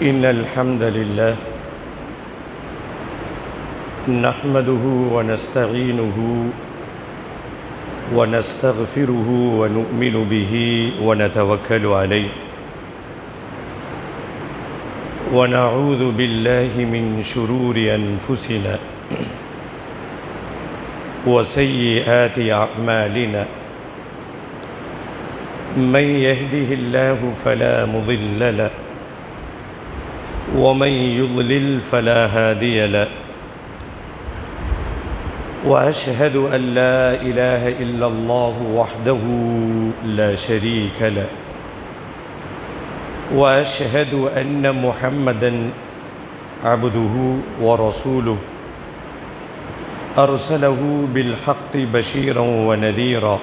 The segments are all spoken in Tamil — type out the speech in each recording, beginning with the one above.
إن الحمد لله نحمده ونستعينه ونستغفره ونؤمن به ونتوكل عليه ونعوذ بالله من شرور أنفسنا وسيئات أعمالنا من يهده الله فلا مضل له ومن يضلل فلا هادي له وأشهد أن لا إله إلا الله وحده لا شريك له وأشهد أن محمدًا عبده ورسوله أرسله بالحق بشيرًا ونذيرًا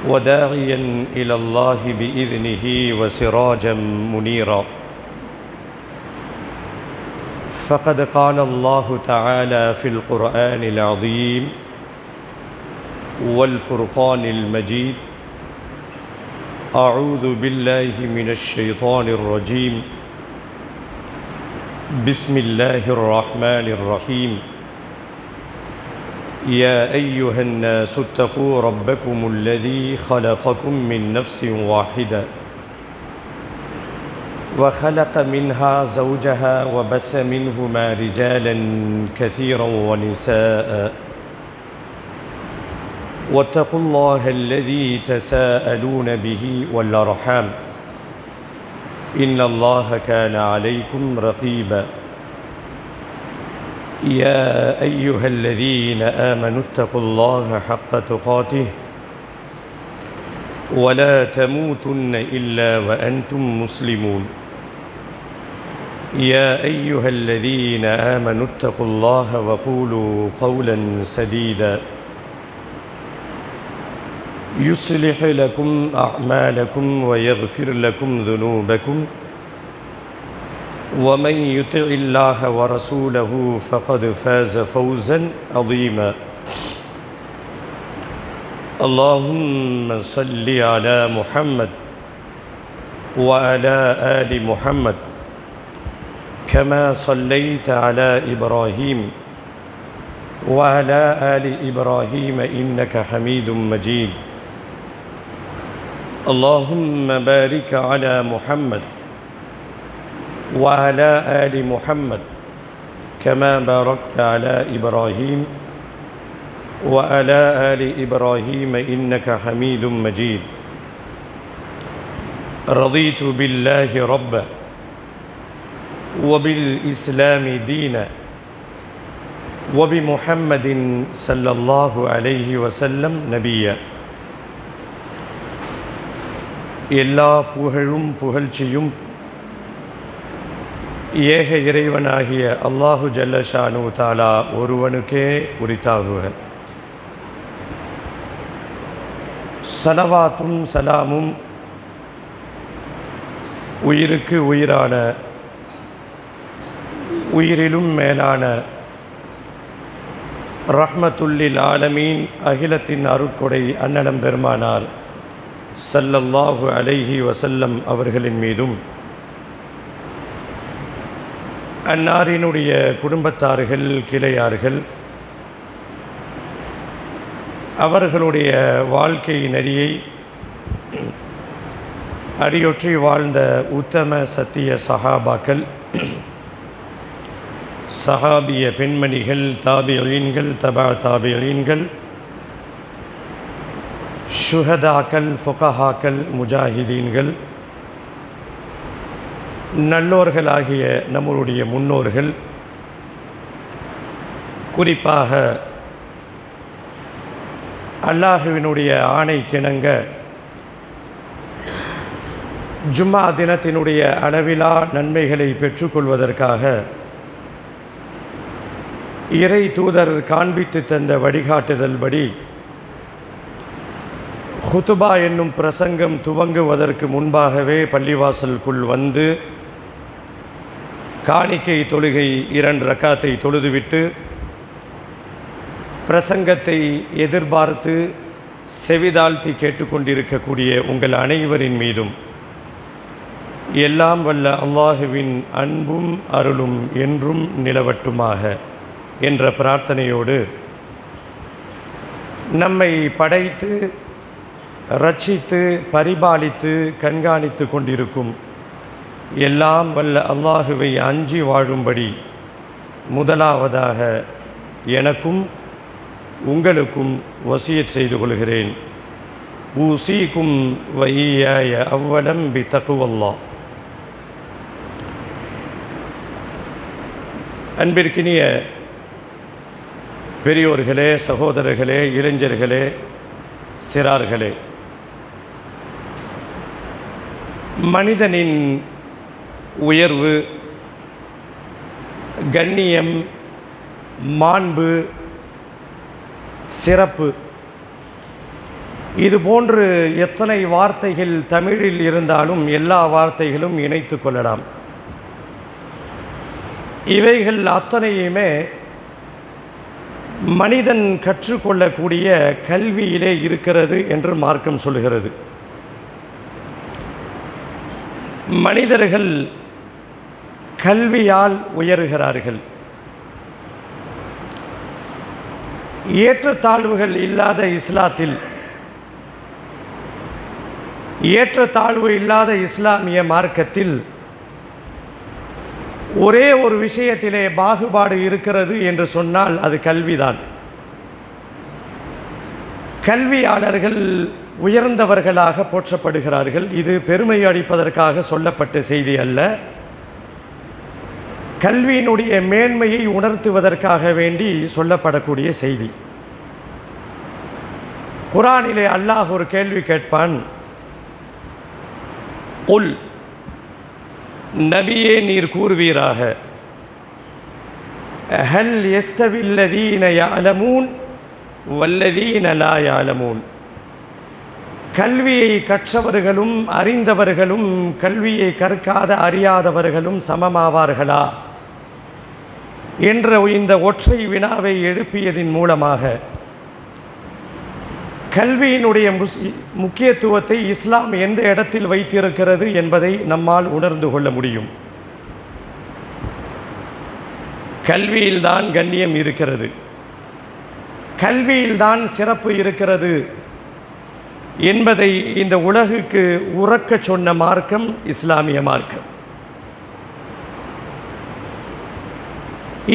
وداعيًا إلى الله بإذنه وسراجًا منيرًا فقد قال الله تعالى في القرآن العظيم والفرقان المجيد أعوذ بالله من الشيطان الرجيم بسم الله الرحمن الرحيم يا أيها الناس اتقوا ربكم الذي خلقكم من نفس واحدة وخلق منها زوجها وبث منهما رجالا كثيرا ونساء واتقوا الله الذي تساءلون به والأرحام إن الله كان عليكم رقيبا يا أيها الذين آمنوا اتقوا الله حق تقاته ولا تموتن إلا وأنتم مسلمون يا أيها الذين آمنوا اتقوا الله وقولوا قولا سديدا يصلح لكم أعمالكم ويغفر لكم ذنوبكم ومن يطع الله ورسوله فقد فاز فوزا عظيما اللهم صل على محمد وعلى آل محمد كما صليت على إبراهيم وعلى آل إبراهيم إنك حميد مجيد اللهم بارك على محمد وعلى آل محمد كما باركت على إبراهيم وعلى آل إبراهيم إنك حميد مجيد رضيت بالله ربا وبالإسلام دينا وبمحمد صلى الله عليه وسلم نبيا எல்லா புகழும் புகழ்ச்சியும் ஏக இறைவனாகிய அல்லாஹு ஜல்லஷானு தாலா ஒருவனுக்கே உரித்தாகுக. ஸலவாத்தும் சலாமும் உயிருக்கு உயிரான உயிரிலும் மேலான ரஹ்மத்துல்லில் ஆலமீன் அகிலத்தின் அருட்கொடை அன்னலம் பெருமானார் ஸல்லல்லாஹு அலைஹி வஸல்லம் அவர்களின் மீதும் அன்னாரினுடைய குடும்பத்தார்கள் கிளையார்கள் அவர்களுடைய வாழ்க்கை நெறியை அடியொற்றி வாழ்ந்த உத்தம சத்திய சஹாபாக்கள் சஹாபிய பெண்மணிகள் தாபியீன்கள் தபா தாபியீன்கள் ஷுஹதாக்கள் ஃபுகஹாக்கள் முஜாஹிதீன்கள் நல்லோர்களாகிய நம்மளுடைய முன்னோர்கள் குறிப்பாக அல்லாஹுவினுடைய ஆணைக்கிணங்க ஜும்மா தினத்தினுடைய அளவிலா நன்மைகளை பெற்றுக்கொள்வதற்காக இறை தூதர் காண்பித்து தந்த வழிகாட்டுதல் படி ஹுதுபா என்னும் பிரசங்கம் துவங்குவதற்கு முன்பாகவே பள்ளிவாசலுக்குள் வந்து காணிக்கை தொழுகை 2 ரக்காத்தை தொழுதுவிட்டு பிரசங்கத்தை எதிர்பார்த்து செவிதாழ்த்தி கேட்டுக்கொண்டிருக்கக்கூடிய உங்கள் அனைவரின் மீதும் எல்லாம் வல்ல அல்லாஹுவின் அன்பும் அருளும் என்றும் நிலவட்டுமாக என்ற பிரார்த்தனையோடு நம்மை படைத்து ரட்சித்து பரிபாலித்து கண்காணித்து கொண்டிருக்கும் எல்லாம் வல்ல அல்லாஹுவை அஞ்சி வாழும்படி முதலாவதாக எனக்கும் உங்களுக்கும் வசியத் செய்து கொள்கிறேன். ஊசீக்கும் வஇய்யாய அவ்வலம் பித்தக்வல்லாஹ். அன்பிற்கினிய பெரியோர்களே, சகோதரர்களே, இளைஞர்களே, சிறார்களே, மனிதனின் உயர்வு, கண்ணியம், மாண்பு, சிறப்பு, இதுபோன்று எத்தனை வார்த்தைகள் தமிழில் இருந்தாலும் எல்லா வார்த்தைகளும் இணைத்து கொள்ளலாம். இவைகள் அத்தனையுமே மனிதன் கற்றுக்கொள்ளக்கூடிய கல்வியிலே இருக்கிறது என்று மார்க்கம் சொல்கிறது. மனிதர்கள் கல்வியால் உயருகிறார்கள். ஏற்றத்தாழ்வுகள் இல்லாத இஸ்லாத்தில், ஏற்றத்தாழ்வு இல்லாத இஸ்லாமிய மார்க்கத்தில் ஒரே ஒரு விஷயத்திலே பாகுபாடு இருக்கிறது என்று சொன்னால் அது கல்விதான். கல்வியாளர்கள் உயர்ந்தவர்களாக போற்றப்படுகிறார்கள். இது பெருமை அளிப்பதற்காக சொல்லப்பட்ட செய்தி அல்ல. கல்வியினுடைய மேன்மையை உணர்த்துவதற்காக வேண்டி சொல்லப்படக்கூடிய செய்தி. குர்ஆனிலே அல்லாஹ் ஒரு கேள்வி கேட்பான். உல், நபியே நீர் கூறுவீராக, ஹல் யஸ்தவில்லதீன யஅலமூன் வல்லதீன லா யஅலமூன். கல்வியை கற்றவர்களும் அறிந்தவர்களும் கல்வியை கற்காத அறியாதவர்களும் சமமாவார்களா என்ற இந்த ஒற்றை வினாவை எழுப்பியதின் மூலமாக கல்வியினுடைய முக்கியத்துவத்தை இஸ்லாம் எந்த இடத்தில் வைத்திருக்கிறது என்பதை நம்மால் உணர்ந்து கொள்ள முடியும். கல்வியில்தான் கண்ணியம் இருக்கிறது, கல்வியில்தான் சிறப்பு இருக்கிறது என்பதை இந்த உலகுக்கு உறக்க சொன்ன மார்க்கம் இஸ்லாமிய மார்க்கம்.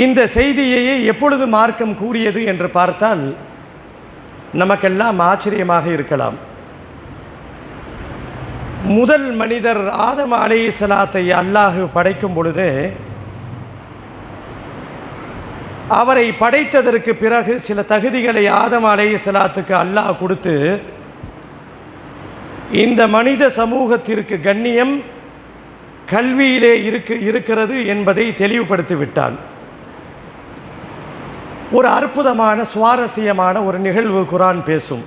இந்த செய்தியையே எப்பொழுது மார்க்கம் கூறியது என்று பார்த்தால் நமக்கெல்லாம் ஆச்சரியமாக இருக்கலாம். முதல் மனிதர் ஆதம் அலைஹிஸ்ஸலாத்தை அல்லாஹ் படைக்கும் பொழுது, அவரை படைத்ததற்கு பிறகு சில தகுதிகளை ஆதம் அலைஹிஸ்ஸலாத்துக்கு அல்லாஹ் கொடுத்து இந்த மனித சமூகத்திற்கு கண்ணியம் கல்வியிலே இருக்கிறது என்பதை தெளிவுபடுத்தி விட்டான். ஒரு அற்புதமான சுவாரஸ்யமான ஒரு நிகழ்வு குர்ஆன் பேசும்.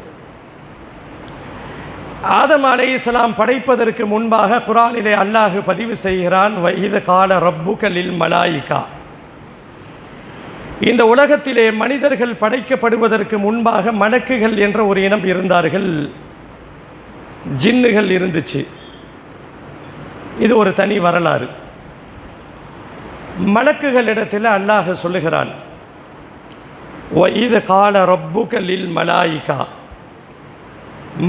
ஆதம் அலைஹிஸ்ஸலாம் படைப்பதற்கு முன்பாக குர்ஆனிலே அல்லாஹ் பதிவு செய்கிறான், வஇத கால ரப்புக லில் மலாயிகா. இந்த உலகத்திலே மனிதர்கள் படைக்கப்படுவதற்கு முன்பாக மலக்குகள் என்ற ஒரு இனம் இருந்தார்கள், ஜின்னுகள் இருந்துச்சு. இது ஒரு தனி வரலாறு. மலக்குகளிடத்தில் அல்லாஹ் சொல்லுகிறான், வஇத கால ரப்புக லில் மலாயிகா.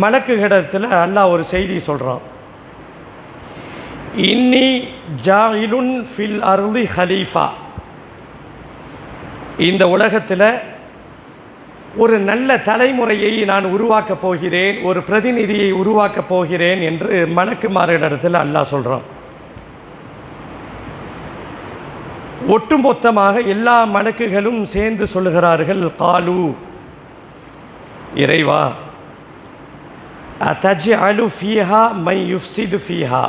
மலக்குகளிடத்தில் அல்லாஹ் ஒரு செய்தி சொல்கிறான், இன்னி ஜாயிலுன் ஃபில் அர்தி ஹலீஃபா. இந்த உலகத்தில் ஒரு நல்ல தலைமுறையை நான் உருவாக்கப் போகிறேன், ஒரு பிரதிநிதியை உருவாக்கப் போகிறேன் என்று மலக்குமார்களிடத்தில் அல்லாஹ் சொல்கிறான். ஒட்டுமொத்தமாக எல்லா மலக்குகளும் சேர்ந்து சொல்லுகிறார்கள், காலு, இறைவா, அத்தஜ்அலு ஃபீஹா மை யுஃப்ஸிது ஃபீஹா.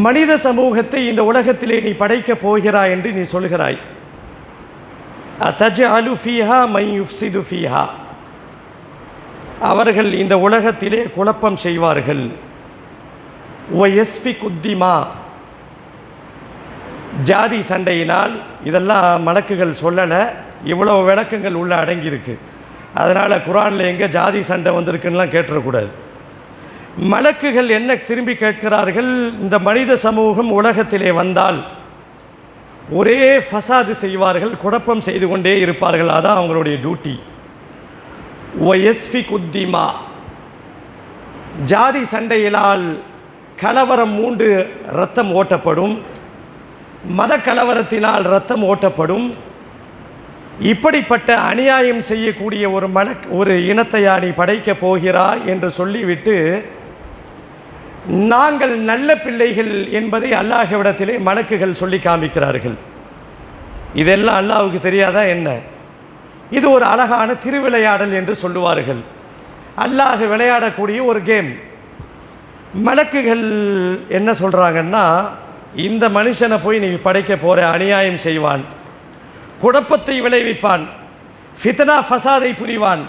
மனித சமூகத்தை இந்த உலகத்திலே நீ படைக்கப் போகிறாய் என்று நீ சொல்கிறாய். அத்தஜ்அலு ஃபீஹா மை யுஃப்ஸிது ஃபீஹா. அவர்கள் இந்த உலகத்திலே குழப்பம் செய்வார்கள். வயஸ்ஃபிகு திமா. ஜாதி சண்டையினால், இதெல்லாம் மலக்குகள் சொல்லலை, இவ்வளோ விளக்கங்கள் உள்ள அடங்கியிருக்கு. அதனால் குர்ஆனில் எங்கே ஜாதி சண்டை வந்திருக்குன்னெலாம் கேட்டுறக்கூடாது. மலக்குகள் என்ன திரும்பி கேட்கிறார்கள், இந்த மனித சமூகம் உலகத்திலே வந்தால் ஒரே ஃபசாது செய்வார்கள், குழப்பம் செய்து கொண்டே இருப்பார்கள், அதான் அவங்களுடைய டியூட்டி. ஒயஸ்ஃபி குத்திமா, ஜாதி சண்டையினால் கலவரம் மூண்டு இரத்தம் ஓட்டப்படும், மத கலவரத்தினால் இரத்தம் ஓட்டப்படும். இப்படிப்பட்ட அநியாயம் செய்யக்கூடிய ஒரு இனத்தையா நீ படைக்கப் போகிறாய் என்று சொல்லிவிட்டு, நாங்கள் நல்ல பிள்ளைகள் என்பதை அல்லாஹ்விடத்திலே மலக்குகள் சொல்லி காமிக்கிறார்கள். இதெல்லாம் அல்லாஹ்வுக்கு தெரியாதா என்ன? இது ஒரு அழகான திருவிளையாடல் என்று சொல்லுவார்கள். அல்லாஹ் விளையாடக்கூடிய ஒரு கேம். மலக்குகள் என்ன சொல்கிறாங்கன்னா, இந்த மனுஷனை போய் நீ படைக்க போகிற, அநியாயம் செய்வான், குழப்பத்தை விளைவிப்பான், ஃபித்னா ஃபசாதை புரிவான்,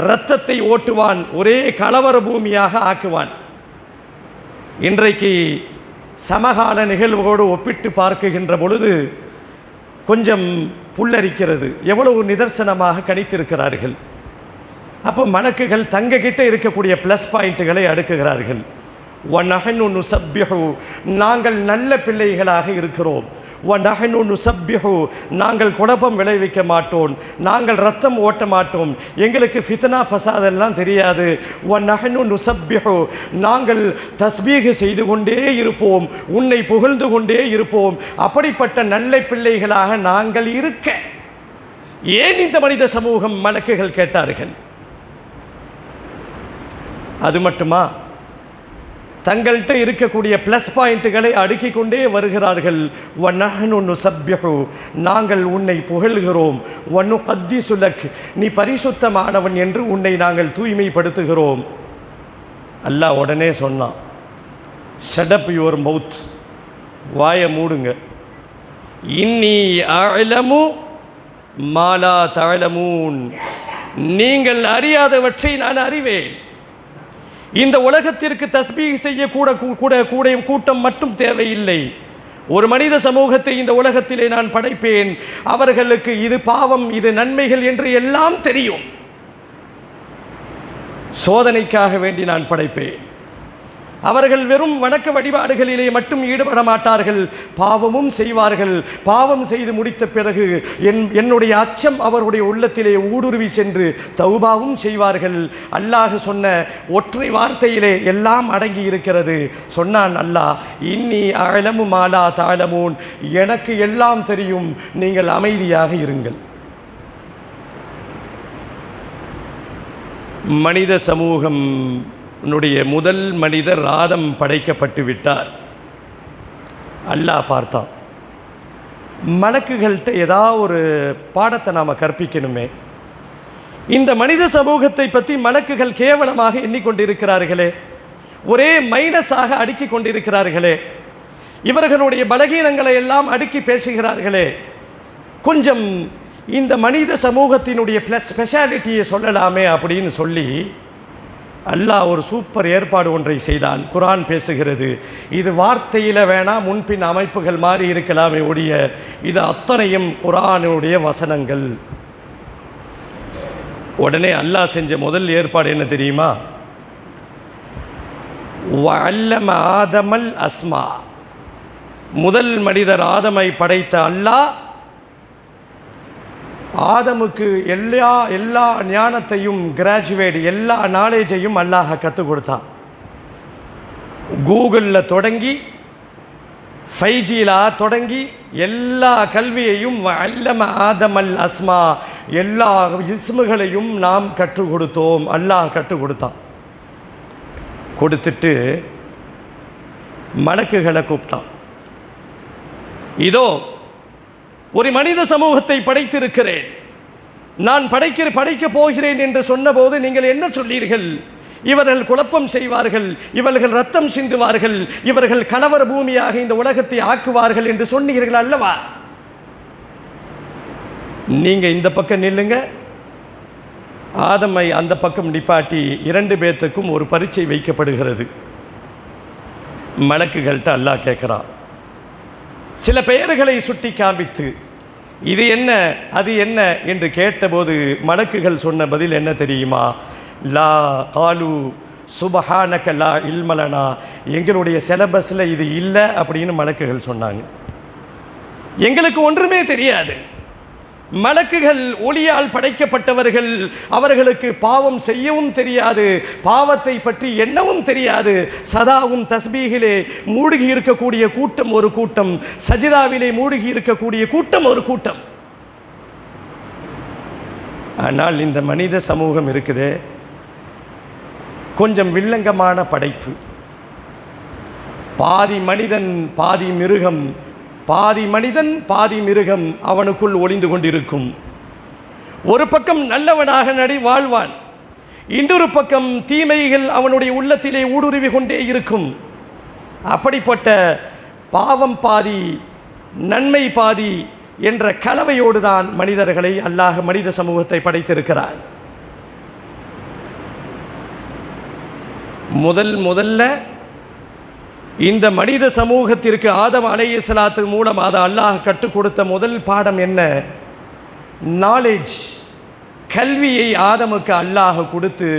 இரத்தத்தை ஓட்டுவான், ஒரே கலவர பூமியாக ஆக்குவான். இன்றைக்கு சமகால நிகழ்வோடு ஒப்பிட்டு பார்க்குகின்ற பொழுது கொஞ்சம் புல்லரிக்கிறது. எவ்வளவு நிதர்சனமாக கணித்திருக்கிறார்கள். அப்போ மலக்குகள் தங்ககிட்ட இருக்கக்கூடிய ப்ளஸ் பாயிண்ட்டுகளை அடுக்குகிறார்கள். வநஹ்னு நுஸப்பிஹு, நாங்கள் நல்ல பிள்ளைகளாக இருக்கிறோம். வநஹ்னு நுஸப்பிஹு, நாங்கள் குழப்பம் விளைவிக்க மாட்டோம், நாங்கள் ரத்தம் ஓட்ட மாட்டோம், எங்களுக்கு ஃபித்னா ஃபசாதெல்லாம் தெரியாது. வநஹ்னு நுஸப்பிஹு, நாங்கள் தஸ்பீஹ் செய்து கொண்டே இருப்போம், உன்னை புகழ்ந்து கொண்டே இருப்போம். அப்படிப்பட்ட நல்ல பிள்ளைகளாக நாங்கள் இருக்க ஏன் இந்த மனித சமூகம் மலக்குகள் கேட்டார்கள். அது மட்டுமா, தங்கள்கிட்ட இருக்கக்கூடிய ப்ளஸ் பாயிண்ட்டுகளை அடுக்கிக் கொண்டே வருகிறார்கள். வநஹ்னு நுஸப்பிஹு, நாங்கள் உன்னை புகழ்கிறோம். வனுகத்திஸு லக், நீ பரிசுத்தமானவன் என்று உன்னை நாங்கள் தூய்மைப்படுத்துகிறோம். அல்லாஹ் உடனே சொன்னான், ஷட் அப் யுவர் மவுத், வாயை மூடுங்க. இன்னி அஅலமு மா லா தஅலமூன், நீங்கள் அறியாதவற்றை நான் அறிவேன். இந்த உலகத்திற்கு தஸ்பீஹ் செய்ய கூட்டம் மட்டும் தேவையில்லை. ஒரு மனித சமூகத்தை இந்த உலகத்திலே நான் படைப்பேன், அவர்களுக்கு இது பாவம், இது நன்மைகள் என்று எல்லாம் தெரியும். சோதனைக்காக வேண்டி நான் படைப்பேன். அவர்கள் வெறும் வணக்க வழிபாடுகளிலே மட்டும் ஈடுபட மாட்டார்கள், பாவமும் செய்வார்கள். பாவம் செய்து முடித்த பிறகு என்னுடைய அச்சம் அவர்களுடைய உள்ளத்திலே ஊடுருவி சென்று தௌபாவும் செய்வார்கள். அல்லாஹ் சொன்ன ஒற்றை வார்த்தையிலே எல்லாம் அடங்கி இருக்கிறது. சொன்னான் அல்லாஹ், இன்னி அஅலமு மா லா தஅலமூன், எனக்கு எல்லாம் தெரியும், நீங்கள் அமைதியாக இருங்கள். மனித சமூகம் முதல் மனிதர் ஆதம் படைக்கப்பட்டு விட்டார். அல்லாஹ் பார்த்தான், மலக்குகள்கிட்ட ஏதாவது ஒரு பாடத்தை நாம் கற்பிக்கணுமே. இந்த மனித சமூகத்தை பற்றி மலக்குகள் கேவலமாக எண்ணிக்கொண்டிருக்கிறார்களே, ஒரே மைனஸாக அடுக்கி கொண்டிருக்கிறார்களே, இவர்களுடைய பலகீனங்களை எல்லாம் அடுக்கி பேசுகிறார்களே, கொஞ்சம் இந்த மனித சமூகத்தினுடைய ஸ்பெஷாலிட்டியை சொல்லலாமே அப்படின்னு சொல்லி அல்லாஹ் ஒரு சூப்பர் ஏற்பாடு ஒன்றை செய்தான். குர்ஆன் பேசுகிறது. இது வார்த்தையில் வேணால் முன்பின் அமைப்புகள் மாறி இருக்கலாமே ஒழிய இது அத்தனையும் குர்ஆனுடைய வசனங்கள். உடனே அல்லாஹ் செஞ்ச முதல் ஏற்பாடு என்ன தெரியுமா? வஅல்லம ஆதமல் அஸ்மா, முதல் மனிதர் ஆதமை படைத்த அல்லாஹ் ஆதமுக்கு எல்லா ஞானத்தையும், கிராஜுவேட் எல்லா நாலேஜையும் அல்லாஹ் கற்றுக் கொடுத்தான். கூகுளில் தொடங்கி 5Gயில் தொடங்கி எல்லா கல்வியையும் வஅல்லம ஆதமல் அஸ்மா, எல்லா இஸ்முகளையும் நாம் கற்றுக் கொடுத்தோம், அல்லாஹ் கற்றுக் கொடுத்தான். கொடுத்துட்டு மலக்குகளை கூப்பிட்டான். இதோ ஒரு மனித சமூகத்தை படைத்திருக்கிறேன், நான் படைக்கப் போகிறேன் என்று சொன்னபோது நீங்கள் என்ன சொன்னீர்கள்? இவர்கள் குழப்பம் செய்வார்கள், இவர்கள் ரத்தம் சிந்துவார்கள், இவர்கள் கலவர பூமியாக இந்த உலகத்தை ஆக்குவார்கள் என்று சொன்னீர்கள் அல்லவா? நீங்க இந்த பக்கம் நில்லுங்க, ஆதமை அந்த பக்கம் நிப்பாட்டி 2 பேர்த்துக்கும் ஒரு பரீட்சை வைக்கப்படுகிறது. மலக்குகள்கிட்ட அல்லாஹ் கேட்குறான். சில பெயர்களை சுட்டி காண்பித்து இது என்ன அது என்ன என்று கேட்டபோது மலக்குகள் சொன்ன பதில் என்ன தெரியுமா? லா காலு சுபஹானக லா இல்ம லனா, எங்களுடைய சிலபஸில் இது இல்லை அப்படின்னு மலக்குகள் சொன்னாங்க. எங்களுக்கு ஒன்றுமே தெரியாது. மலக்குகள் ஒளியால் படைக்கப்பட்டவர்கள், அவர்களுக்கு பாவம் செய்யவும் தெரியாது, பாவத்தை பற்றி எண்ணவும் தெரியாது. சதாவும் தஸ்பீகிலே மூழ்கி இருக்கக்கூடிய கூட்டம் ஒரு கூட்டம், சஜிதாவிலே மூழ்கி இருக்கக்கூடிய கூட்டம் ஒரு கூட்டம். ஆனால் இந்த மனித சமூகம் இருக்குதே, கொஞ்சம் வில்லங்கமான படைப்பு. பாதி மனிதன் பாதி மிருகம், பாதி மனிதன் பாதி மிருகம் அவனுக்குள் ஒளிந்து கொண்டிருக்கும். ஒரு பக்கம் நல்லவனாக வாழ்வான், இன்னொரு பக்கம் தீமைகள் அவனுடைய உள்ளத்திலே ஊடுருவி கொண்டே இருக்கும். அப்படிப்பட்ட பாவம் பாதி நன்மை பாதி என்ற கலவையோடு தான் மனிதர்களை அல்லாஹ் மனித சமூகத்தை படைத்திருக்கிறார். முதல்ல இந்த மனித சமூகத்திற்கு ஆதம் அலைஹிஸ்ஸலாத்து மூலம் அது அல்லாஹ் கற்றுக் கொடுத்த முதல் பாடம் என்ன? நாலேஜ், கல்வியை ஆதமுக்கு அல்லாஹ் கொடுத்து,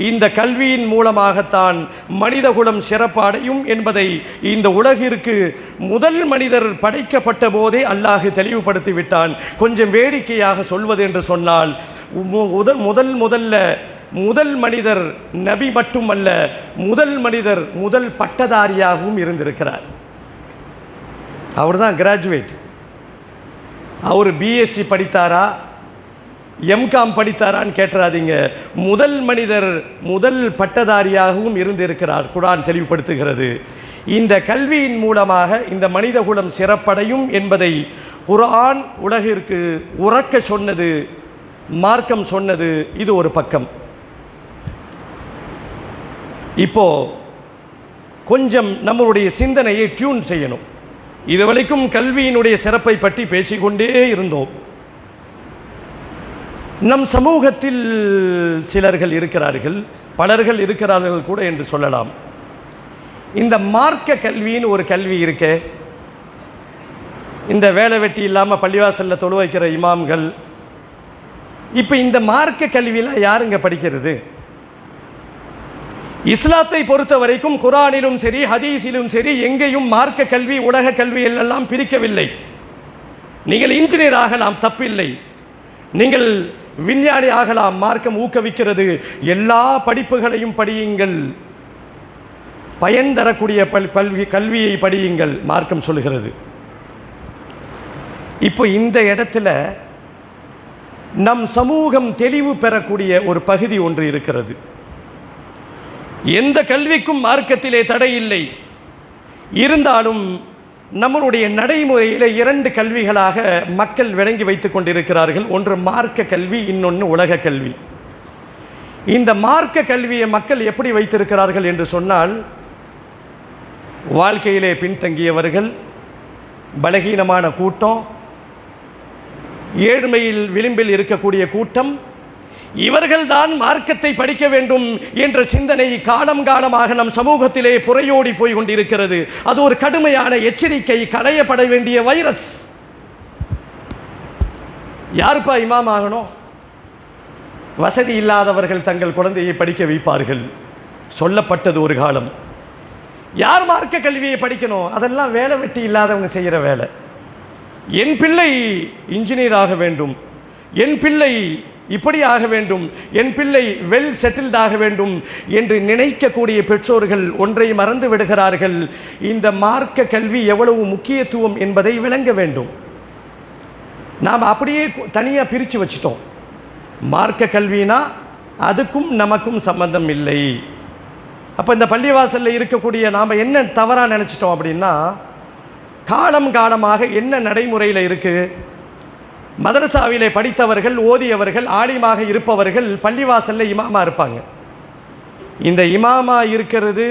இந்த கல்வியின் மூலமாகத்தான் மனிதகுலம் சிறப்படையும் என்பதை இந்த உலகிற்கு முதல் மனிதர் படைக்கப்பட்ட போதே அல்லாஹ் தெளிவுபடுத்தி விட்டான். கொஞ்சம் வேடிக்கையாக சொல்வது என்று சொன்னால், முதல் மனிதர் நபி மட்டுமல்ல, முதல் மனிதர் முதல் பட்டதாரியாகவும் இருந்திருக்கிறார். அவர் தான் கிராஜுவேட். அவர் பிஎஸ்சி படித்தாரா, எம்காம் படித்தாரான்னு கேட்டுறாதீங்க. முதல் மனிதர் முதல் பட்டதாரியாகவும் இருந்திருக்கிறார். குர்ஆன் தெளிவுபடுத்துகிறது. இந்த கல்வியின் மூலமாக இந்த மனிதகுலம் சிறப்படையும் என்பதை குர்ஆன் உலகிற்கு உறக்க சொன்னது, மார்க்கம் சொன்னது. இது ஒரு பக்கம். இப்போ கொஞ்சம் நம்மளுடைய சிந்தனையை டியூன் செய்யணும். இதுவரைக்கும் கல்வியினுடைய சிறப்பை பற்றி பேசிக்கொண்டே இருந்தோம். நம் சமூகத்தில் சிலர்கள் இருக்கிறார்கள், பலர்கள் இருக்கிறார்கள் கூட என்று சொல்லலாம். இந்த மார்க்க கல்வின்னு ஒரு கல்வி இருக்க, இந்த வேலை வெட்டி இல்லாமல் பள்ளிவாசலில் தொழு வைக்கிற இமாம்கள், இப்போ இந்த மார்க்க கல்வியெல்லாம் யாருங்க படிக்கிறது? இஸ்லாத்தை பொறுத்த வரைக்கும் குர்ஆனிலும் சரி ஹதீஸிலும் சரி எங்கேயும் மார்க்க கல்வி உலக கல்வி எல்லாம் பிரிக்கவில்லை. நீங்கள் இன்ஜினியர் ஆகலாம், தப்பில்லை. நீங்கள் விஞ்ஞானி ஆகலாம், மார்க்கம் ஊக்குவிக்கிறது. எல்லா படிப்புகளையும் படியுங்கள், பயன் தரக்கூடிய கல்வியை படியுங்கள், மார்க்கம் சொல்லுகிறது. இப்போ இந்த இடத்துல நம் சமூகம் தெளிவு பெறக்கூடிய ஒரு பகுதி ஒன்று இருக்கிறது. எந்த கல்விக்கும் மார்க்கத்திலே தடை இல்லை. இருந்தாலும் நம்மளுடைய நடைமுறையில் இரண்டு கல்விகளாக மக்கள் விளங்கி வைத்துக் கொண்டிருக்கிறார்கள். ஒன்று மார்க்க கல்வி, இன்னொன்று உலக கல்வி. இந்த மார்க்க கல்வியை மக்கள் எப்படி வைத்திருக்கிறார்கள் என்று சொன்னால், வாழ்க்கையிலே பின்தங்கியவர்கள், பலகீனமான கூட்டம், ஏழ்மையில் விளிம்பில் இருக்கக்கூடிய கூட்டம், இவர்கள்தான் மார்க்கத்தை படிக்க வேண்டும் என்ற சிந்தனை காலம் காலமாக நம் சமூகத்திலே புரையோடி போய் கொண்டிருக்கிறது. அது ஒரு கடுமையான எச்சரிக்கை, களையப்பட வேண்டிய வைரஸ். யாருப்பா இமாம் ஆகணும்? வசதி இல்லாதவர்கள் தங்கள் குழந்தையை படிக்க வைப்பார்கள், சொல்லப்பட்டது ஒரு காலம். யார் மார்க்க கல்வியை படிக்கணும்? அதெல்லாம் வேலை வெட்டி இல்லாதவங்க செய்கிற வேலை. என் பிள்ளை இன்ஜினியர் ஆக வேண்டும், என் பிள்ளை இப்படி ஆக வேண்டும், என் பிள்ளை வெல் செட்டில்ட் ஆக வேண்டும் என்று நினைக்கக்கூடிய பெற்றோர்கள் ஒன்றை மறந்து விடுகிறார்கள். இந்த மார்க்க கல்வி எவ்வளவு முக்கியத்துவம் என்பதை விளங்க வேண்டும். நாம் அப்படியே தனியாக பிரித்து வச்சிட்டோம். மார்க்க கல்வினா அதுக்கும் நமக்கும் சம்பந்தம் இல்லை. அப்போ இந்த பள்ளிவாசலில் இருக்கக்கூடிய நாம் என்ன தவறாக நினச்சிட்டோம் அப்படின்னா, காலம் காலமாக என்ன நடைமுறையில் இருக்குது, மதரசாவிலே படித்தவர்கள், ஓதியவர்கள், ஆலிமாக இருப்பவர்கள் பள்ளிவாசலில் இமாமா இருப்பாங்க. இந்த இமாமா இருக்கிறது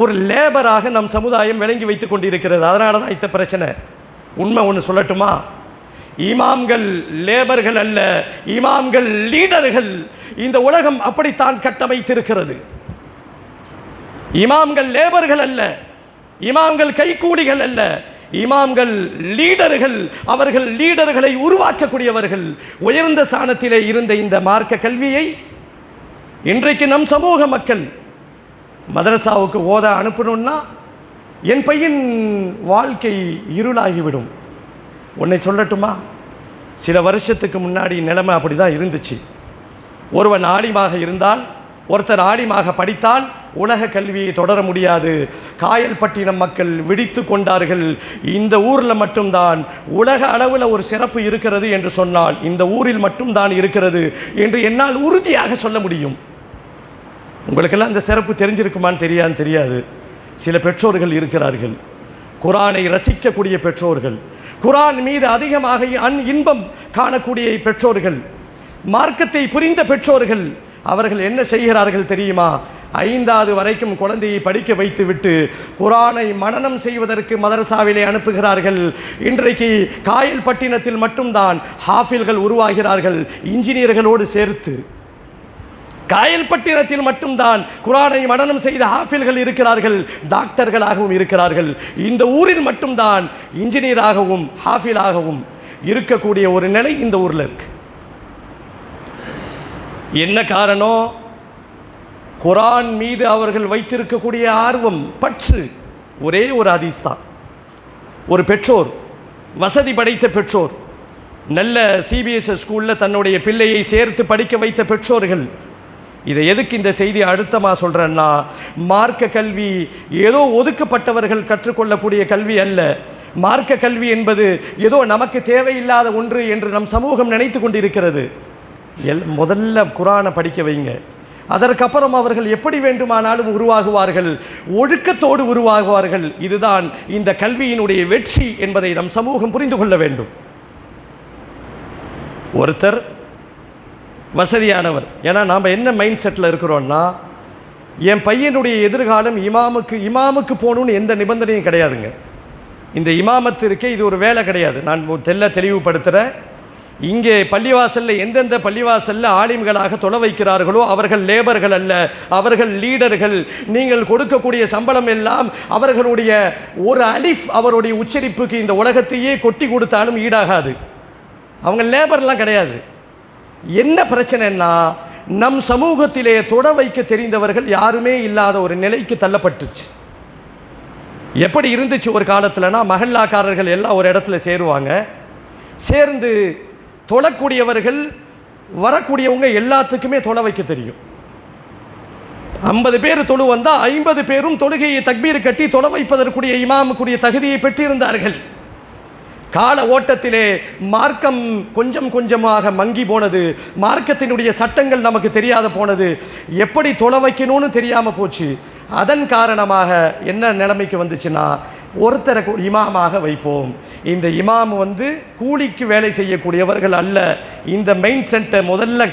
ஒரு லேபராக நம் சமுதாயம் விளங்கி வைத்து கொண்டிருக்கிறது. அதனால தான் இந்த பிரச்சனை. உண்மை ஒன்று சொல்லட்டுமா? இமாம்கள் லேபர்கள் அல்ல, இமாம்கள் லீடர்கள். இந்த உலகம் அப்படித்தான் கட்டமைத்திருக்கிறது. இமாம்கள் லேபர்கள் அல்ல, இமாம்கள் கைக்கூலிகள் அல்ல, இமாம்கள் லீடர்கள். அவர்கள் லீடர்களை உருவாக்கக்கூடியவர்கள். உயர்ந்த ஸ்தானத்திலே இருந்த இந்த மார்க்க கல்வியை இன்றைக்கு நம் சமூக மக்கள் மதரசாவுக்கு ஓத அனுப்பணும்னா என் பையன் வாழ்க்கை இருளாகிவிடும். உன்னை சொல்லட்டுமா, சில வருஷத்துக்கு முன்னாடி நிலைமை அப்படி தான் இருந்துச்சு. ஒருவன் ஆலிமாக இருந்தால், ஒருத்தர் ஆலிமாக படித்தால் உலக கல்வியை தொடர முடியாது. காயல்பட்டினம் மக்கள் விழித்து கொண்டார்கள். இந்த ஊரில் மட்டும்தான் உலக அளவில் ஒரு சிறப்பு இருக்கிறது என்று சொன்னால் இந்த ஊரில் மட்டும்தான் இருக்கிறது என்று என்னால் உறுதியாக சொல்ல முடியும். உங்களுக்கெல்லாம் அந்த சிறப்பு தெரிஞ்சிருக்குமான்னு தெரியாது. சில பெற்றோர்கள் இருக்கிறார்கள், குரானை ரசிக்கக்கூடிய பெற்றோர்கள், குரான் மீது அதிகமாக இன்பம் காணக்கூடிய பெற்றோர்கள், மார்க்கத்தை புரிந்த பெற்றோர்கள். அவர்கள் என்ன செய்கிறார்கள் தெரியுமா? 5வது வரைக்கும் குழந்தையை படிக்க வைத்துவிட்டு குரானை மனனம் செய்வதற்கு மதரசாவிலே அனுப்புகிறார்கள். இன்றைக்கு காயல்பட்டினத்தில் மட்டும்தான் ஹாஃபில்கள் உருவாகிறார்கள், இன்ஜினியர்களோடு சேர்த்து. காயல்பட்டினத்தில் மட்டும்தான் குரானை மனனம் செய்த ஹாஃபில்கள் இருக்கிறார்கள், டாக்டர்களாகவும் இருக்கிறார்கள். இந்த ஊரில் மட்டும்தான் இன்ஜினியராகவும் ஹாஃபிலாகவும் இருக்கக்கூடிய ஒரு நிலை இந்த ஊரில் இருக்கு. என்ன காரணம்? குரான் மீது அவர்கள் வைத்திருக்கக்கூடிய ஆர்வம், பற்று. ஒரே ஒரு ஹதீஸ் தான். ஒரு பெற்றோர், வசதி படைத்த பெற்றோர், நல்ல சிபிஎஸ்இ ஸ்கூலில் தன்னுடைய பிள்ளையை சேர்த்து படிக்க வைத்த பெற்றோர்கள். இதை எதுக்கு இந்த செய்தி அழுத்தமாக சொல்கிறேன்னா, மார்க்க கல்வி ஏதோ ஒதுக்கப்பட்டவர்கள் கற்றுக்கொள்ளக்கூடிய கல்வி அல்ல. மார்க்க கல்வி என்பது ஏதோ நமக்கு தேவையில்லாத ஒன்று என்று நம் சமூகம் நினைத்து கொண்டிருக்கிறது. முதல்ல குரானை படிக்க வைங்க, அதற்கப்புறம் அவர்கள் எப்படி வேண்டுமானாலும் உருவாகுவார்கள், ஒழுக்கத்தோடு உருவாகுவார்கள். இதுதான் இந்த கல்வியினுடைய வெற்றி என்பதை நம் சமூகம் புரிந்து கொள்ள வேண்டும். ஒருத்தர் வசதியானவர், ஏன்னா நாம் என்ன மைண்ட் செட்டில் இருக்கிறோன்னா, என் பையனுடைய எதிர்காலம் இமாமுக்கு போகணுன்னு எந்த நிபந்தனையும் கிடையாதுங்க. இந்த இமாமத்திற்கே இது ஒரு வேலை கிடையாது. நான் தெளிவுபடுத்துகிறேன். இங்கே பள்ளிவாசலில் எந்தெந்த பள்ளிவாசலில் ஆலிம்களாக தொலை வைக்கிறார்களோ அவர்கள் லேபர்கள் அல்ல, அவர்கள் லீடர்கள். நீங்கள் கொடுக்கக்கூடிய சம்பளம் எல்லாம் அவர்களுடைய ஒரு அலிஃப் அவருடைய உச்சரிப்புக்கு இந்த உலகத்தையே கொட்டி கொடுத்தாலும் ஈடாகாது. அவங்க லேபர்லாம் கிடையாது. என்ன பிரச்சனைன்னா, நம் சமூகத்திலே தொட வைக்க தெரிந்தவர்கள் யாருமே இல்லாத ஒரு நிலைக்கு தள்ளப்பட்டுச்சு. எப்படி இருந்துச்சு ஒரு காலத்தில்னா, மஹல்லாக்காரர்கள் எல்லாம் ஒரு இடத்துல சேருவாங்க. சேர்ந்து தொழக்கூடியவர்கள், வரக்கூடியவங்க எல்லாத்துக்குமே தொலை வைக்க தெரியும். 50 பேர் தொழு வந்தால் 50 பேரும் தொழுகையை தக்பீர் கட்டி தொலை வைப்பதற்குரிய இமாமுக்குரிய தகுதியை பெற்றிருந்தார்கள். கால ஓட்டத்திலே மார்க்கம் கொஞ்சம் கொஞ்சமாக மங்கி போனது. மார்க்கத்தினுடைய சட்டங்கள் நமக்கு தெரியாத போனது. எப்படி தொலை வைக்கணும்னு தெரியாமல் போச்சு. அதன் காரணமாக என்ன நிலைமைக்கு வந்துச்சுன்னா, ஒருத்தரை இமாமாக வைப்போம். இந்த இமாம் கூலிக்கு வேலை செய்யக்கூடியவர்கள் அல்ல. இந்த மெயின் சென்ட்டை முதல்ல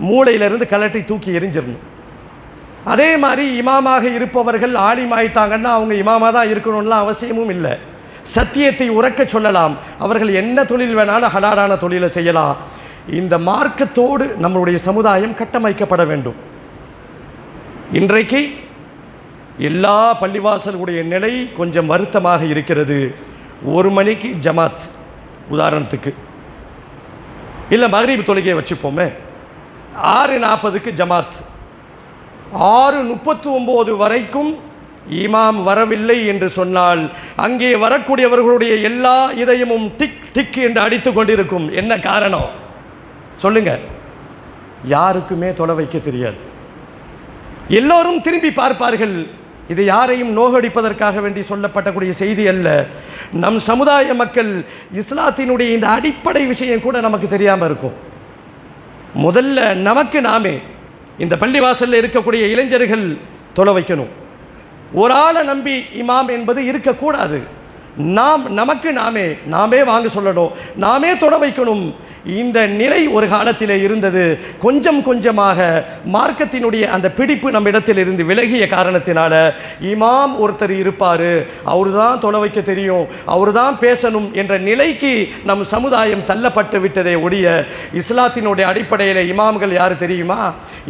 மூளையிலிருந்து கலட்டி தூக்கி எரிஞ்சிடணும். அதே மாதிரி இமாமாக இருப்பவர்கள் ஆலிமாயிட்டாங்கன்னா அவங்க இமாமாக தான் இருக்கணும்லாம் அவசியமும் இல்லை. சத்தியத்தை உறக்க சொல்லலாம். அவர்கள் என்ன தொழில் வேணாலும் ஹலாலான தொழிலை செய்யலாம். இந்த மார்க்கத்தோடு நம்மளுடைய சமுதாயம் கட்டமைக்கப்பட வேண்டும். இன்றைக்கு எல்லா பள்ளிவாசலுடைய நிலை கொஞ்சம் வருத்தமாக இருக்கிறது. 1 மணிக்கு ஜமாத், உதாரணத்துக்கு, இல்லை மக்ரிப் தொழுகையை வச்சுப்போமே, 6:40க்கு ஜமாத், 6:39 வரைக்கும் இமாம் வரவில்லை என்று சொன்னால் அங்கே வரக்கூடியவர்களுடைய எல்லா இதயமும் டிக் டிக் என்று அடித்து கொண்டிருக்கும். என்ன காரணம் சொல்லுங்க? யாருக்குமே தொலை வைக்க தெரியாது. எல்லோரும் திரும்பி பார்ப்பார்கள். இது யாரையும் நோகடிப்பதற்காக வேண்டி சொல்லப்படக்கூடிய செய்தி அல்ல. நம் சமுதாய மக்கள் இஸ்லாத்தினுடைய இந்த அடிப்படை விஷயம் கூட நமக்கு தெரியாமல் இருக்கும். முதல்ல நமக்கு நாமே இந்த பள்ளிவாசலில் இருக்கக்கூடிய இளைஞர்கள் தொலை வைக்கணும். ஒரு ஆளை நம்பி இமாம் என்பது இருக்கக்கூடாது. நமக்கு நாமே வாங்க சொல்லணும், நாமே தொட வைக்கணும். இந்த நிலை ஒரு காலத்திலே இருந்தது. கொஞ்சம் கொஞ்சமாக மார்க்கத்தினுடைய அந்த பிடிப்பு நம்ம இடத்தில் இருந்து விலகிய காரணத்தினால இமாம் ஒருத்தர் இருப்பார், அவரு தான் தொலை வைக்க தெரியும், அவரு தான் பேசணும் என்ற நிலைக்கு நம் சமுதாயம் தள்ளப்பட்டு விட்டதே ஒழிய, இஸ்லாத்தினுடைய அடிப்படையில் இமாம்கள் யார் தெரியுமா?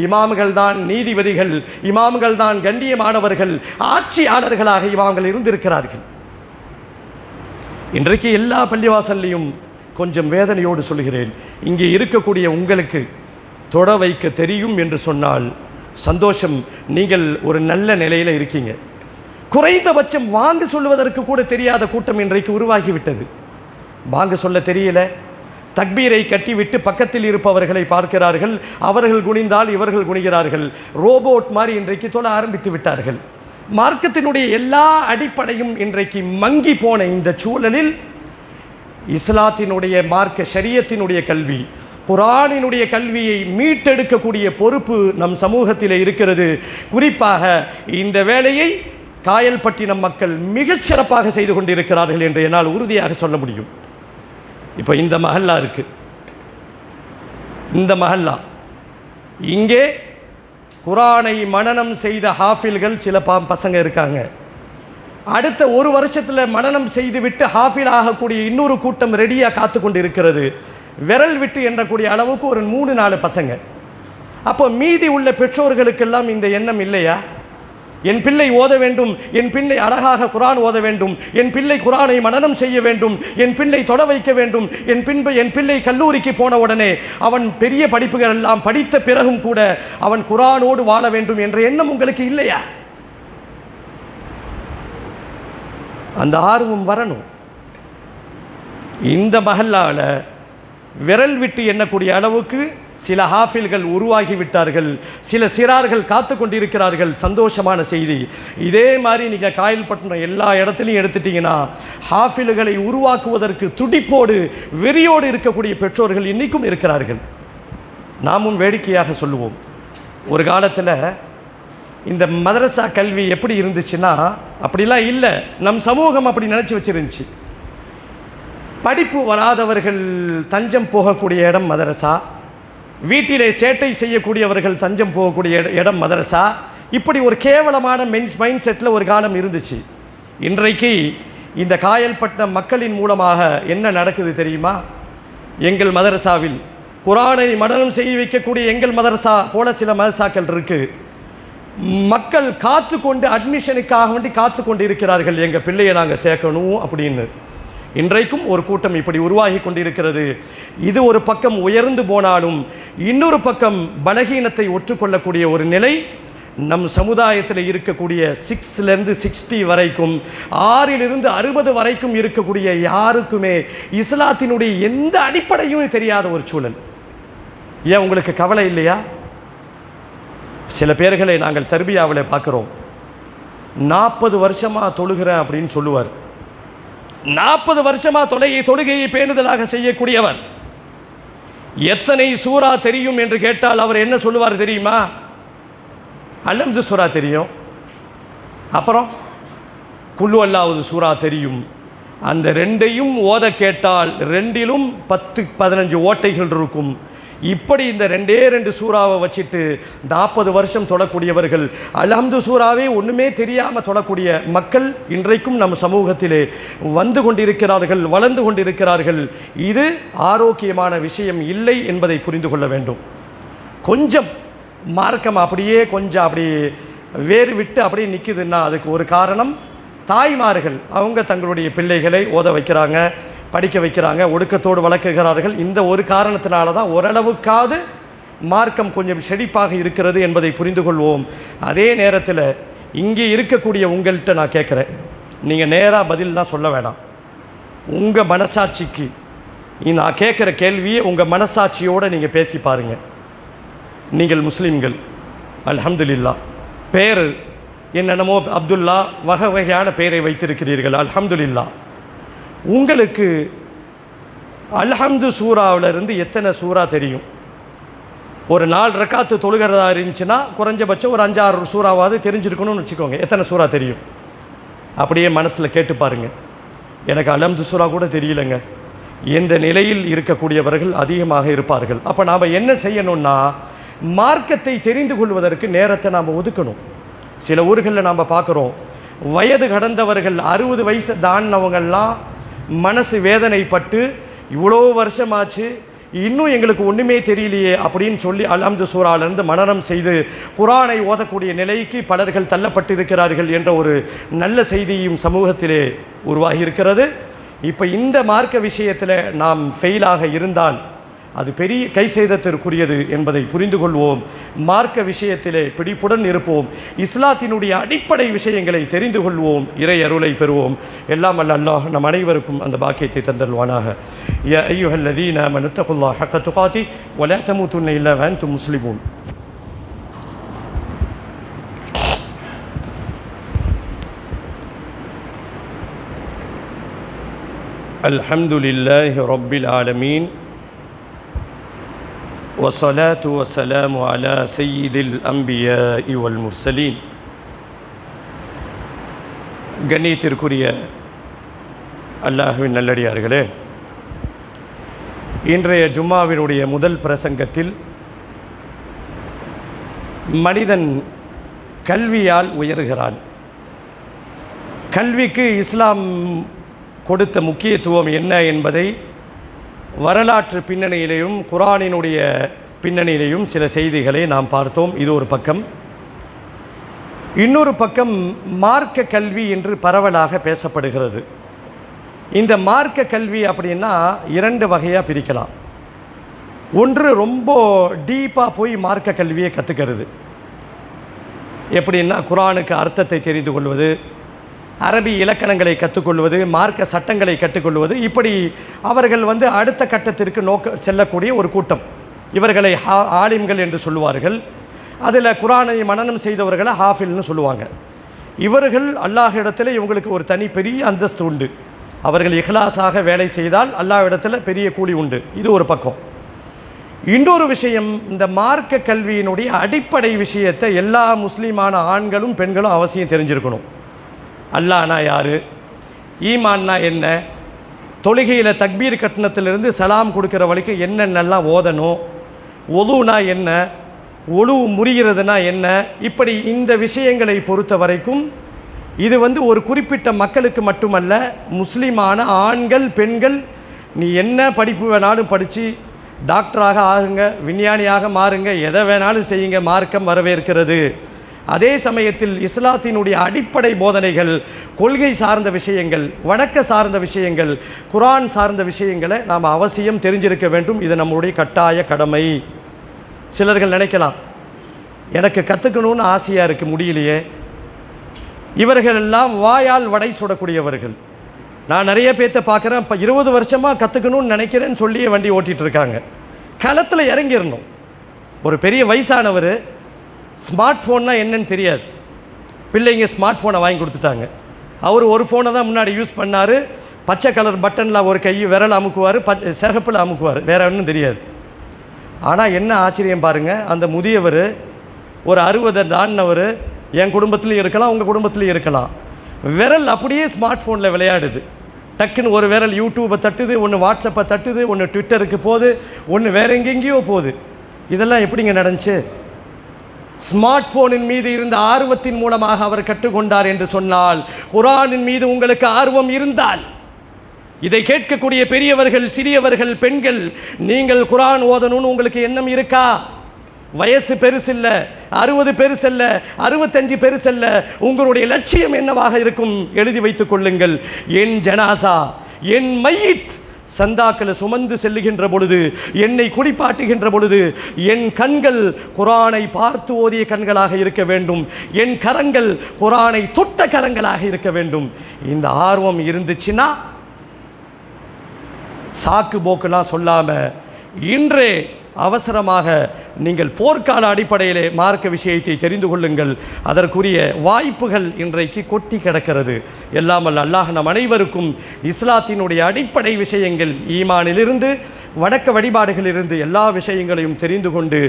இமாம்கள் தான் நீதிபதிகள், இமாம்கள் தான் கண்ணியமானவர்கள், ஆட்சியாளர்களாக இமாம்கள் இருந்திருக்கிறார்கள். இன்றைக்கு எல்லா பள்ளிவாசல்லையும் கொஞ்சம் வேதனையோடு சொல்கிறேன், இங்கே இருக்கக்கூடிய உங்களுக்கு தொட வைக்க தெரியும் என்று சொன்னால் சந்தோஷம், நீங்கள் ஒரு நல்ல நிலையில் இருக்கீங்க. குறைந்தபட்சம் வாங்க சொல்வதற்கு கூட தெரியாத கூட்டம் இன்றைக்கு உருவாகிவிட்டது. வாங்க சொல்ல தெரியல, தக்பீரை கட்டிவிட்டு பக்கத்தில் இருப்பவர்களை பார்க்கிறார்கள், அவர்கள் குனிந்தால் இவர்கள் குனிகிறார்கள், ரோபோட் மாதிரி இன்றைக்கு தொழ ஆரம்பித்து விட்டார்கள். மார்க்கத்தினுடைய எல்லா அடிப்படையும் இன்றைக்கு மங்கி போன இந்த சூழலில் இஸ்லாத்தினுடைய மார்க்க ஷரியத்தினுடைய கல்வி, குர்ஆனினுடைய கல்வியை மீட்டெடுக்கக்கூடிய பொறுப்பு நம் சமூகத்தில் இருக்கிறது. குறிப்பாக இந்த வேலையை காயல்பட்டினம் மக்கள் மிகச் சிறப்பாக செய்து கொண்டிருக்கிறார்கள் என்று என்னால் உறுதியாக சொல்ல முடியும். இப்போ இந்த மஹல்லா இருக்கு, இந்த மஹல்லா இங்கே குர்ஆனை மனனம் செய்த ஹாஃபில்கள் சில பசங்க இருக்காங்க. அடுத்த ஒரு வருஷத்தில் மனனம் செய்துவிட்டு ஹாஃபில் ஆகக்கூடிய இன்னொரு கூட்டம் ரெடியாக காத்து கொண்டு இருக்கிறது. விரல் விட்டு எண்ணக்கூடிய அளவுக்கு ஒரு 3-4 பசங்க. அப்போ மீதி உள்ள பெற்றோர்களுக்கெல்லாம் இந்த எண்ணம் இல்லையா? என் பிள்ளை ஓத வேண்டும், என் பிள்ளை அழகாக குர்ஆன் ஓத வேண்டும், என் பிள்ளை குர்ஆனை மனனம் செய்ய வேண்டும், என் பிள்ளை தொட வைக்க வேண்டும், என் பிள்ளை கல்லூரிக்கு போன உடனே அவன் பெரிய படிப்புகள் எல்லாம் படித்த பிறகும் கூட அவன் குர்ஆனோடு வாழ வேண்டும் என்ற எண்ணம் உங்களுக்கு இல்லையா? அந்த ஆர்வம் வரணும். இந்த மஹல்லால விரல் விட்டு எண்ணக்கூடிய அளவுக்கு சில ஹாஃபில்கள் உருவாகிவிட்டார்கள், சில சிறார்கள் காத்து கொண்டிருக்கிறார்கள். சந்தோஷமான செய்தி. இதே மாதிரி நீங்கள் காயல்பட்டினம் எல்லா இடத்துலையும் எடுத்துட்டிங்கன்னா ஹாஃபில்களை உருவாக்குவதற்கு துடிப்போடு வெறியோடு இருக்கக்கூடிய பெற்றோர்கள் இன்றைக்கும் இருக்கிறார்கள். நாமும் வேடிக்கையாக சொல்லுவோம், ஒரு காலத்தில் இந்த மதரசா கல்வி எப்படி இருந்துச்சுன்னா அப்படிலாம் இல்லை, நம் சமூகம் அப்படி நினச்சி வச்சிருந்துச்சு. படிப்பு வராதவர்கள் தஞ்சம் போகக்கூடிய இடம் மதரசா, வீட்டிலே சேட்டை செய்யக்கூடியவர்கள் தஞ்சம் போகக்கூடிய இடம் மதரசா. இப்படி ஒரு கேவலமான மைண்ட் செட்டில் ஒரு காலம் இருந்துச்சு. இன்றைக்கு இந்த காயல்பட்டினம் மக்களின் மூலமாக என்ன நடக்குது தெரியுமா? எங்கள் மதரசாவில் குர்ஆனை மனனம் செய்ய வைக்கக்கூடிய எங்கள் மதரசா போல சில மதரசாக்கள் இருக்குது. மக்கள் காத்து கொண்டு அட்மிஷனுக்காக வேண்டி காத்து கொண்டு இருக்கிறார்கள், எங்கள் பிள்ளையை நாங்கள் சேர்க்கணும் அப்படின்னு. இன்றைக்கும் ஒரு கூட்டம் இப்படி உருவாகி கொண்டிருக்கிறது. இது ஒரு பக்கம் உயர்ந்து போனாலும் இன்னொரு பக்கம் பலகீனத்தை ஒற்றுக்கொள்ளக்கூடிய ஒரு நிலை நம் சமுதாயத்தில் இருக்கக்கூடிய 6லேருந்து 60 வரைக்கும், 6லிருந்து 60 வரைக்கும் இருக்கக்கூடிய யாருக்குமே இஸ்லாத்தினுடைய எந்த அடிப்படையும் தெரியாத ஒரு சூழல். ஏன் உங்களுக்கு கவலை இல்லையா? சில பேர்களை நாங்கள் தர்பியாவில் பார்க்குறோம், 40 வருஷமாக தொழுகிறேன் அப்படின்னு சொல்லுவார். 40 வருஷமாக தொழுகையை பேணுதலாக செய்யக்கூடியவர். எத்தனை சூரா தெரியும் என்று கேட்டால் அவர் என்ன சொல்லுவார் தெரியுமா? அல்ஹம்து சூரா தெரியும், அப்புறம் குல்லு அல்லாஹ்வு சூரா தெரியும். அந்த ரெண்டையும் ஓத கேட்டால் 2லும் 10-15 ஓட்டைகள் இருக்கும். இப்படி இந்த 2 சூறாவை வச்சுட்டு 40 வருஷம் தொழக்கூடியவர்கள், அல்ஹம்து சூறாவே ஒன்றுமே தெரியாமல் தொழக்கூடிய மக்கள் இன்றைக்கும் நம் சமூகத்திலே வந்து கொண்டிருக்கிறார்கள், வளர்ந்து கொண்டிருக்கிறார்கள். இது ஆரோக்கியமான விஷயம் இல்லை என்பதை புரிந்து கொள்ள வேண்டும். கொஞ்சம் மார்க்கம் அப்படியே கொஞ்சம் அப்படி வேறு விட்டு அப்படியே நிற்குதுன்னா அதுக்கு ஒரு காரணம் தாய்மார்கள். அவங்க தங்களுடைய பிள்ளைகளை ஓத வைக்கிறாங்க, படிக்க வைக்கிறாங்க, ஒடுக்கத்தோடு வளர்க்குகிறார்கள். இந்த ஒரு காரணத்தினால தான் ஓரளவுக்காவது மார்க்கம் கொஞ்சம் செழிப்பாக இருக்கிறது என்பதை புரிந்து கொள்வோம். அதே நேரத்தில் இங்கே இருக்கக்கூடிய உங்கள்கிட்ட நான் கேட்குறேன், நீங்கள் நேராக பதில்லாம் சொல்ல வேண்டாம். உங்கள் மனசாட்சிக்கு நான் கேட்குற கேள்வியை உங்கள் மனசாட்சியோடு நீங்கள் பேசி பாருங்கள். நீங்கள் முஸ்லீம்கள், அல்ஹம்துலில்லாஹ், பேர் என்னென்னமோ அப்துல்லா வகை வகையான பெயரை வைத்திருக்கிறீர்கள், அல்ஹம்துலில்லாஹ். உங்களுக்கு அல்ஹம்து சூறாவிலிருந்து எத்தனை சூறா தெரியும்? ஒரு 4 ரக்காத்து தொழுகிறதா இருந்துச்சுன்னா குறைஞ்சபட்சம் ஒரு 5-6 சூறாவாவது தெரிஞ்சிருக்கணும்னு வச்சுக்கோங்க. எத்தனை சூறா தெரியும்? அப்படியே மனசில் கேட்டு பாருங்கள். எனக்கு அல்ஹம்து சூறா கூட தெரியலைங்க. எந்த நிலையில் இருக்கக்கூடியவர்கள் அதிகமாக இருப்பார்கள். அப்போ நாம் என்ன செய்யணும்னா, மார்க்கத்தை தெரிந்து கொள்வதற்கு நேரத்தை நாம் ஒதுக்கணும். சில ஊர்களில் நாம் பார்க்குறோம், வயது கடந்தவர்கள் 60 வயசு தாண்டினவங்கள்லாம் மனசு வேதனைப்பட்டு இவ்வளோ வருஷமாச்சு இன்னும் எங்களுக்கு ஒன்றுமே தெரியலையே அப்படின்னு சொல்லி அல்ஹம்து சூறாவிலிருந்து மனனம் செய்து குர்ஆனை ஓதக்கூடிய நிலைக்கு பலர்கள் தள்ளப்பட்டிருக்கிறார்கள் என்ற ஒரு நல்ல செய்தியும் சமூகத்திலே உருவாகி இருக்கிறது. இப்போ இந்த மார்க்க விஷயத்தில் நாம் ஃபெயிலாக இருந்தால் அது பெரிய கை செய்தத்திற்குரியது என்பதை புரிந்து கொள்வோம். மார்க்க விஷயத்திலே பிடிப்புடன் இருப்போம். இஸ்லாத்தினுடைய அடிப்படை விஷயங்களை தெரிந்து கொள்வோம். இறை அருளை பெறுவோம். எல்லாம் வல்ல அல்லாஹ் நம் அனைவருக்கும் அந்த பாக்கியத்தை தந்தல்வானாக. யா அய்யுஹல்லதீன ஆமனு தகுல்லாஹ ஹக்க துகாதி வ லா தமூதுன்ன இல்லா வ அன்தும் முஸ்லிமூன். அல்ஹம்துலில்லாஹி ரப்பில் ஆலமீன் வஸ்ஸலாத்து வஸ்ஸலாமு அலா சய்யிதில் அன்பியாஇ வல் முர்சலீன். கண்ணியத்திற்குரிய அல்லாஹ்வின் நல்லடியார்களே, இன்றைய ஜும்மாவினுடைய முதல் பிரசங்கத்தில் மனிதன் கல்வியால் உயர்கிறான். கல்விக்கு இஸ்லாம் கொடுத்த முக்கியத்துவம் என்ன என்பதை வரலாற்று பின்னணியிலேயும் குர்ஆனினுடைய பின்னணியிலேயும் சில செய்திகளை நாம் பார்த்தோம். இது ஒரு பக்கம். இன்னொரு பக்கம் மார்க்க கல்வி என்று பரவலாக பேசப்படுகிறது. இந்த மார்க்க கல்வி அப்படின்னா இரண்டு வகையாக பிரிக்கலாம். ஒன்று, ரொம்ப டீப்பாக போய் மார்க்க கல்வியை கற்றுக்கிறது. எப்படின்னா குர்ஆனுக்கு அர்த்தத்தை தெரிந்து கொள்வது, அரபி இலக்கணங்களை கற்றுக்கொள்வது, மார்க்க சட்டங்களை கற்றுக்கொள்வது, இப்படி அவர்கள் அடுத்த கட்டத்திற்கு செல்லக்கூடிய ஒரு கூட்டம். இவர்களை ஆலிம்கள் என்று சொல்லுவார்கள். அதில் குர்ஆனை மனனம் செய்தவர்களை ஹாஃபில்னு சொல்லுவாங்க. இவர்கள் அல்லாஹ் இடத்துல இவங்களுக்கு ஒரு தனி பெரிய அந்தஸ்து உண்டு. அவர்கள் இஹ்லாஸாக வேலை செய்தால் அல்லாஹ் இடத்துல பெரிய கூலி உண்டு. இது ஒரு பக்கம். இன்னொரு விஷயம், இந்த மார்க்க கல்வியினுடைய அடிப்படை விஷயத்தை எல்லா முஸ்லீமான ஆண்களும் பெண்களும் அவசியம் தெரிஞ்சிருக்கணும். அல்லாஹ்னா யார், ஈமான்னா என்ன, தொழுகையில் தக்பீர் கட்டணத்திலிருந்து சலாம் கொடுக்குற வரைக்கும் என்னென்னலாம் ஓதணும், ஒதுனா என்ன, ஒழு முறிகிறதுனா என்ன, இப்படி இந்த விஷயங்களை பொறுத்த வரைக்கும் இது ஒரு குறிப்பிட்ட மக்களுக்கு மட்டுமல்ல, முஸ்லீமான ஆண்கள் பெண்கள் நீ என்ன படிப்பு வேணாலும் படித்து டாக்டராக ஆகுங்க, விஞ்ஞானியாக மாறுங்க, எதை வேணாலும் செய்யுங்க, மார்க்கம் வரவேற்கிறது. அதே சமயத்தில் இஸ்லாத்தினுடைய அடிப்படை போதனைகள், கொள்கை சார்ந்த விஷயங்கள், வணக்க சார்ந்த விஷயங்கள், குர்ஆன் சார்ந்த விஷயங்களை நாம் அவசியம் தெரிஞ்சிருக்க வேண்டும். இது நம்முடைய கட்டாய கடமை. சிலர்கள் நினைக்கலாம், எனக்கு கற்றுக்கணும்னு ஆசையாக இருக்குது, முடியலையே. இவர்கள் எல்லாம் வாயால் வடை சுடக்கூடியவர்கள். நான் நிறைய பேர்த்த பார்க்குறேன், இப்போ 20 வருஷமாக கற்றுக்கணும்னு நினைக்கிறேன்னு சொல்லியே வண்டி ஓட்டிகிட்டு இருக்காங்க. களத்தில் இறங்கிடணும். ஒரு பெரிய வயசானவர் ஸ்மார்ட் ஃபோன்னா என்னன்னு தெரியாது. பிள்ளைங்க ஸ்மார்ட் ஃபோனை வாங்கி கொடுத்துட்டாங்க. அவர் ஒரு ஃபோனை தான் முன்னாடி யூஸ் பண்ணார். பச்சை கலர் பட்டனில் ஒரு கை விரல் அமுக்குவார், சிகப்பில் அமுக்குவார், வேறு ஒன்றும் தெரியாது. ஆனால் என்ன ஆச்சரியம் பாருங்கள், அந்த முதியவர் ஒரு 60 தாண்டினவர் என் குடும்பத்துலேயும் இருக்கலாம், உங்கள் குடும்பத்துலேயும் இருக்கலாம். விரல் அப்படியே ஸ்மார்ட் ஃபோனில் விளையாடுது. டக்குன்னு ஒரு விரல் யூடியூப்பை தட்டுது, ஒன்று வாட்ஸ்அப்பை தட்டுது, ஒன்று ட்விட்டருக்கு போகுது, ஒன்று வேறு எங்கெங்கேயோ போகுது. இதெல்லாம் எப்படிங்க நடந்துச்சு? ஸ்மார்ட் போனின் மீது இருந்த ஆர்வத்தின் மூலமாக அவர் கற்றுக்கொண்டார் என்று சொன்னால், குர்ஆனின் மீது உங்களுக்கு ஆர்வம் இருந்தால், இதை கேட்கக்கூடிய பெரியவர்கள், சிறியவர்கள், பெண்கள், நீங்கள் குர்ஆன் ஓதணும்னு உங்களுக்கு எண்ணம் இருக்கா? வயசு பெருசில்ல, 60 பெருசல்ல, 65 பெருசல்ல, உங்களுடைய லட்சியம் என்னவாக இருக்கும்? எழுதி வைத்துக் கொள்ளுங்கள். என் ஜனாசா, என் மையித் சந்தாக்களை சுமந்து செல்லுகின்ற பொழுது, என்னை குடிப்பாட்டுகின்ற பொழுது, என் கண்கள் குர்ஆனை பார்த்து ஓதிய கண்களாக இருக்க வேண்டும், என் கரங்கள் குர்ஆனை தொட்ட கரங்களாக இருக்க வேண்டும். இந்த ஆர்வம் இருந்துச்சுன்னா சாக்கு போக்குலாம் சொல்லாமல் இன்றே அவசரமாக நீங்கள் போர்க்கால அடிப்படையிலே மார்க்க விஷயத்தை தெரிந்து கொள்ளுங்கள். அதற்குரிய வாய்ப்புகள் இன்றைக்கு கொட்டி கிடக்கிறது. எல்லாம் வல்ல அல்லாஹ் நம் அனைவருக்கும் இஸ்லாத்தினுடைய அடிப்படை விஷயங்கள், ஈமானிலிருந்து வணக்க வழிபாடுகளிலிருந்து எல்லா விஷயங்களையும் தெரிந்து கொண்டு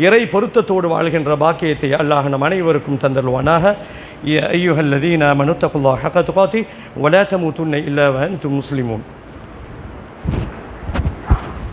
இறை பொருத்தத்தோடு வாழ்கின்ற பாக்கியத்தை அல்லாஹ் நம் அனைவருக்கும் தந்தல்வானாக. யா அய்யுஹல்லதீன ஆமனு தகுல்லாஹ ஹக்க துகாதி வ லா தமூதுன்ன இல்லா வ அன்தும் முஸ்லிமூன்.